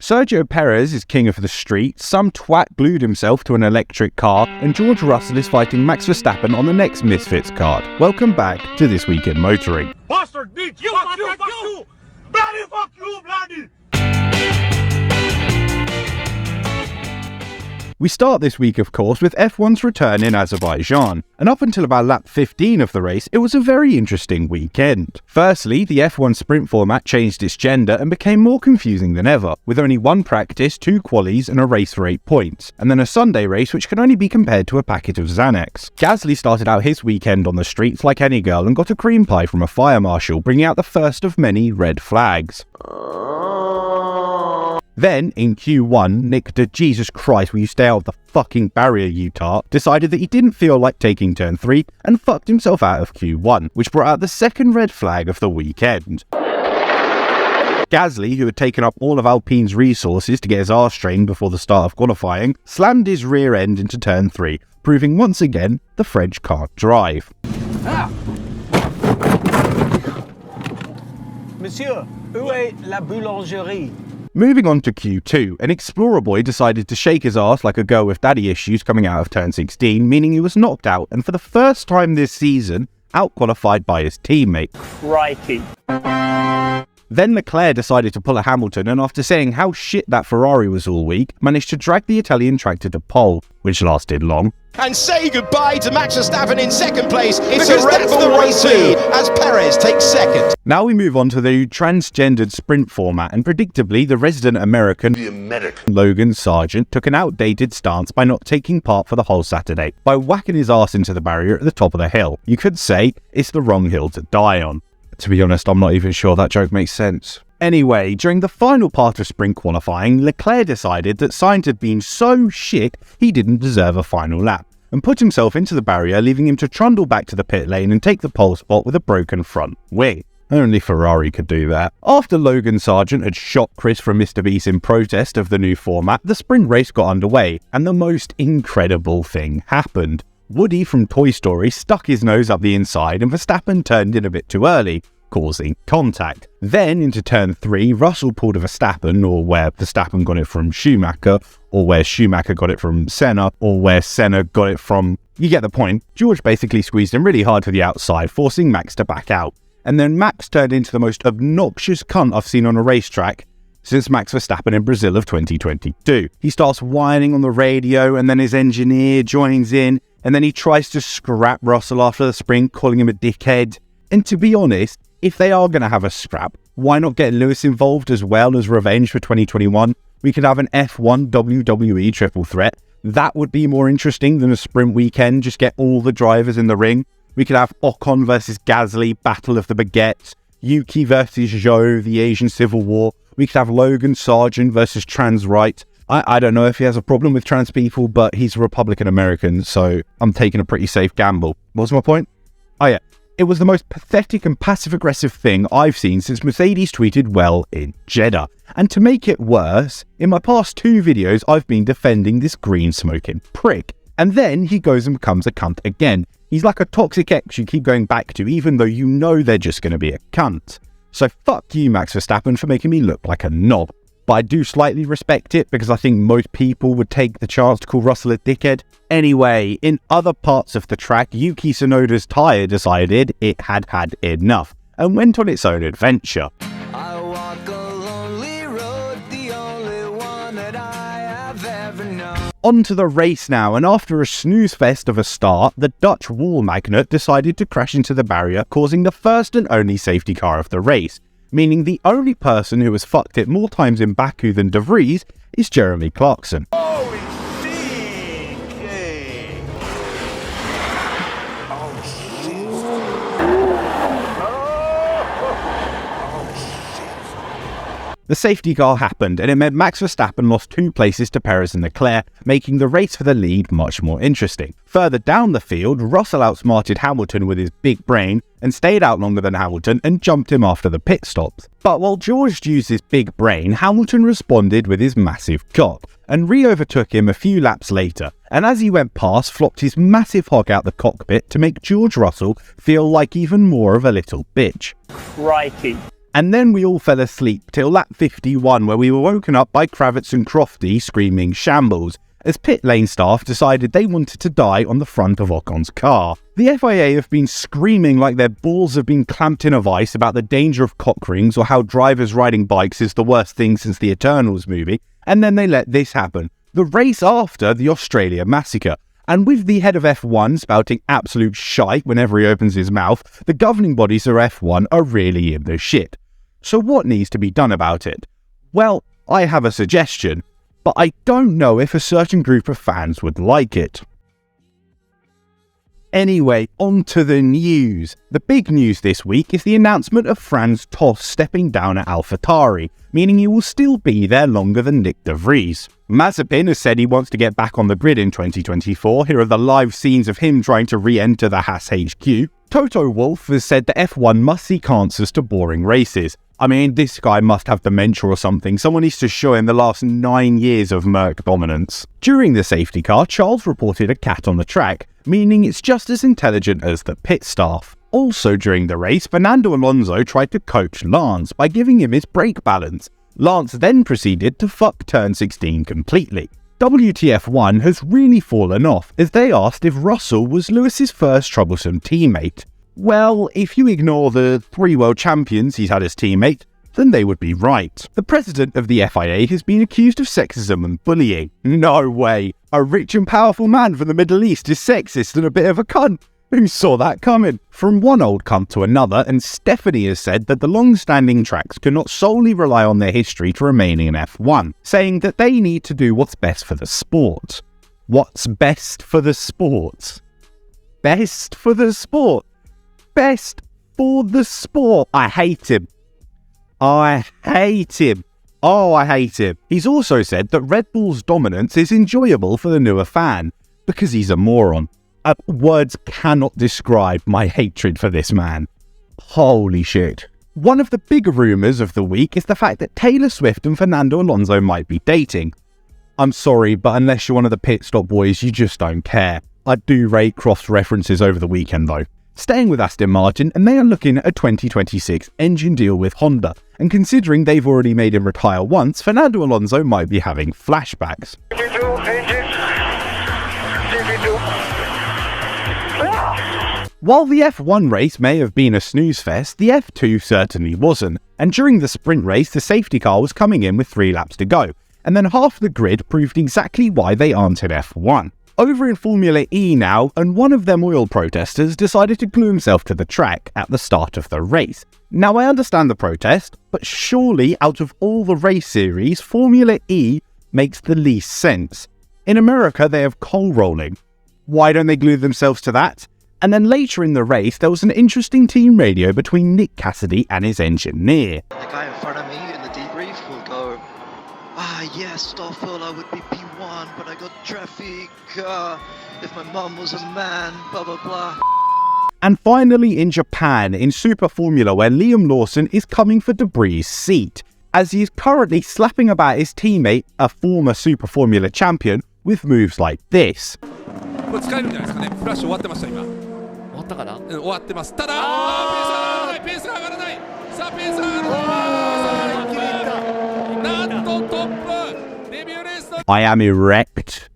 Sergio Perez is king of the street, some twat glued himself to an electric car, and George Russell is fighting Max Verstappen on the next Misfits card. Welcome back to This Week in Motoring. Bastard bitch! Fuck you! Bloody fuck you, bloody! We start this week, of course, with F1's return in Azerbaijan, and up until about lap 15 of the race, it was a very interesting weekend. Firstly, the F1 sprint format changed its gender and became more confusing than ever, with only one practice, 2 qualies, and a race for 8 points, and then a Sunday race which can only be compared to a packet of Xanax. Gasly started out his weekend on the streets like any girl and got a cream pie from a fire marshal, bringing out the first of many red flags. Then, in Q1, Nick did Jesus Christ, will you stay out of the fucking barrier, you tart, decided that he didn't feel like taking turn 3 and fucked himself out of Q1, which brought out the second red flag of the weekend. Gasly, who had taken up all of Alpine's resources to get his arse trained before the start of qualifying, slammed his rear end into turn 3, proving once again the French can't drive. Monsieur, où est la boulangerie? Moving on to Q2, an Explorer boy decided to shake his ass like a girl with daddy issues coming out of turn 16, meaning he was knocked out and for the first time this season, out-qualified by his teammate. Crikey. Then Leclerc decided to pull a Hamilton and after saying how shit that Ferrari was all week, managed to drag the Italian tractor to pole, which lasted long. And say goodbye to Max Verstappen in second place because that's the race lead as Perez takes second. Now we move on to the transgendered sprint format, and predictably the resident American Logan Sargent took an outdated stance by not taking part for the whole Saturday, by whacking his ass into the barrier at the top of the hill. You could say it's the wrong hill to die on. To be honest, I'm not even sure that joke makes sense. Anyway, during the final part of sprint qualifying, Leclerc decided that Sainz had been so shit he didn't deserve a final lap, and put himself into the barrier, leaving him to trundle back to the pit lane and take the pole spot with a broken front wing. Only Ferrari could do that. After Logan Sargent had shot Chris from Mr. Beast in protest of the new format, the sprint race got underway, and the most incredible thing happened. Woody from Toy Story stuck his nose up the inside and Verstappen turned in a bit too early, causing contact. Then into turn 3, Russell pulled a Verstappen, or where Verstappen got it from Schumacher, or where Schumacher got it from Senna, or where Senna got it from... You get the point. George basically squeezed him really hard to the outside, forcing Max to back out. And then Max turned into the most obnoxious cunt I've seen on a racetrack since Max Verstappen in Brazil of 2022. He starts whining on the radio, and then his engineer joins in, and then he tries to scrap Russell after the sprint, calling him a dickhead. And to be honest, if they are going to have a scrap, why not get Lewis involved as well as revenge for 2021? We could have an F1 WWE triple threat. That would be more interesting than a sprint weekend, just get all the drivers in the ring. We could have Ocon versus Gasly, Battle of the Baguettes, Yuki versus Zhou, the Asian Civil War. We could have Logan Sargent versus trans right. I don't know if he has a problem with trans people, but he's a Republican American, so I'm taking a pretty safe gamble. What's my point? Oh yeah. It was the most pathetic and passive-aggressive thing I've seen since Mercedes tweeted well in Jeddah. And to make it worse, in my past 2 videos I've been defending this green-smoking prick. And then he goes and becomes a cunt again. He's like a toxic ex you keep going back to even though you know they're just going to be a cunt. So fuck you, Max Verstappen, for making me look like a knob. But I do slightly respect it because I think most people would take the chance to call Russell a dickhead. Anyway, in other parts of the track, Yuki Tsunoda's tyre decided it had had enough and went on its own adventure. I walk a lonely road, the only one that I have ever known. On to the race now, and after a snooze fest of a start, the Dutch wall magnet decided to crash into the barrier, causing the first and only safety car of the race. Meaning the only person who has fucked it more times in Baku than De Vries is Jeremy Clarkson. Holy shit! Oh shit! The safety car happened, and it meant Max Verstappen lost 2 places to Perez and Leclerc, making the race for the lead much more interesting. Further down the field, Russell outsmarted Hamilton with his big brain, and stayed out longer than Hamilton and jumped him after the pit stops. But while George used his big brain, Hamilton responded with his massive cock, and re-overtook him a few laps later, and as he went past, flopped his massive hog out the cockpit to make George Russell feel like even more of a little bitch. Crikey. And then we all fell asleep till lap 51, where we were woken up by Kravitz and Crofty screaming shambles, as pit lane staff decided they wanted to die on the front of Ocon's car. The FIA have been screaming like their balls have been clamped in a vice about the danger of cock rings or how drivers riding bikes is the worst thing since the Eternals movie, and then they let this happen. The race after the Australia massacre. And with the head of F1 spouting absolute shite whenever he opens his mouth, the governing bodies of F1 are really in the shit. So what needs to be done about it? Well, I have a suggestion, but I don't know if a certain group of fans would like it. Anyway, on to the news. The big news this week is the announcement of Franz Tost stepping down at AlphaTauri, meaning he will still be there longer than Nick de Vries. Mazepin has said he wants to get back on the grid in 2024. Here are the live scenes of him trying to re-enter the Haas HQ. Toto Wolff has said that F1 must seek answers to boring races. I mean, this guy must have dementia or something. Someone needs to show him the last 9 years of Merc dominance. During the safety car, Charles reported a cat on the track, meaning it's just as intelligent as the pit staff. Also during the race, Fernando Alonso tried to coach Lance by giving him his brake balance. Lance then proceeded to fuck turn 16 completely. WTF1 has really fallen off, as they asked if Russell was Lewis's first troublesome teammate. Well, if you ignore the 3 world champions he's had as teammate, then they would be right. The president of the FIA has been accused of sexism and bullying. No way! A rich and powerful man from the Middle East is sexist and a bit of a cunt. Who saw that coming? From one old cunt to another, and Stephanie has said that the long-standing tracks cannot solely rely on their history to remain in F1, saying that they need to do what's best for the sport. What's best for the sport? Best for the sport. Best for the sport. I hate him. I hate him. Oh, I hate him. He's also said that Red Bull's dominance is enjoyable for the newer fan, because he's a moron. Words cannot describe my hatred for this man. Holy shit. One of the bigger rumours of the week is the fact that Taylor Swift and Fernando Alonso might be dating. I'm sorry, but unless you're one of the pit stop boys, you just don't care. I do rate cross references over the weekend though. Staying with Aston Martin, and they are looking at a 2026 engine deal with Honda, and considering they've already made him retire once, Fernando Alonso might be having flashbacks. While the F1 race may have been a snooze fest, the F2 certainly wasn't, and during the sprint race the safety car was coming in with 3 laps to go, and then half the grid proved exactly why they aren't in F1. Over in Formula E now, and one of them oil protesters decided to glue himself to the track at the start of the race. Now I understand the protest, but surely out of all the race series, Formula E makes the least sense. In America they have coal rolling. Why don't they glue themselves to that? And then later in the race there was an interesting team radio between Nick Cassidy and his engineer. The guy in front of me in the debrief will go, yes, Stoffel, I would be P1, but I got traffic, if my mum was a man, blah blah blah. And finally in Japan, in Super Formula, where Liam Lawson is coming for Debris' seat, as he is currently slapping about his teammate, a former Super Formula champion, with moves like this. これ使えるんじゃないですかね。フラッシュ終わってました今。終わったかな？終わってます。ただ、ペースが上がらない。さあペースが上がらない。なんとトップデビューレースの I am erect.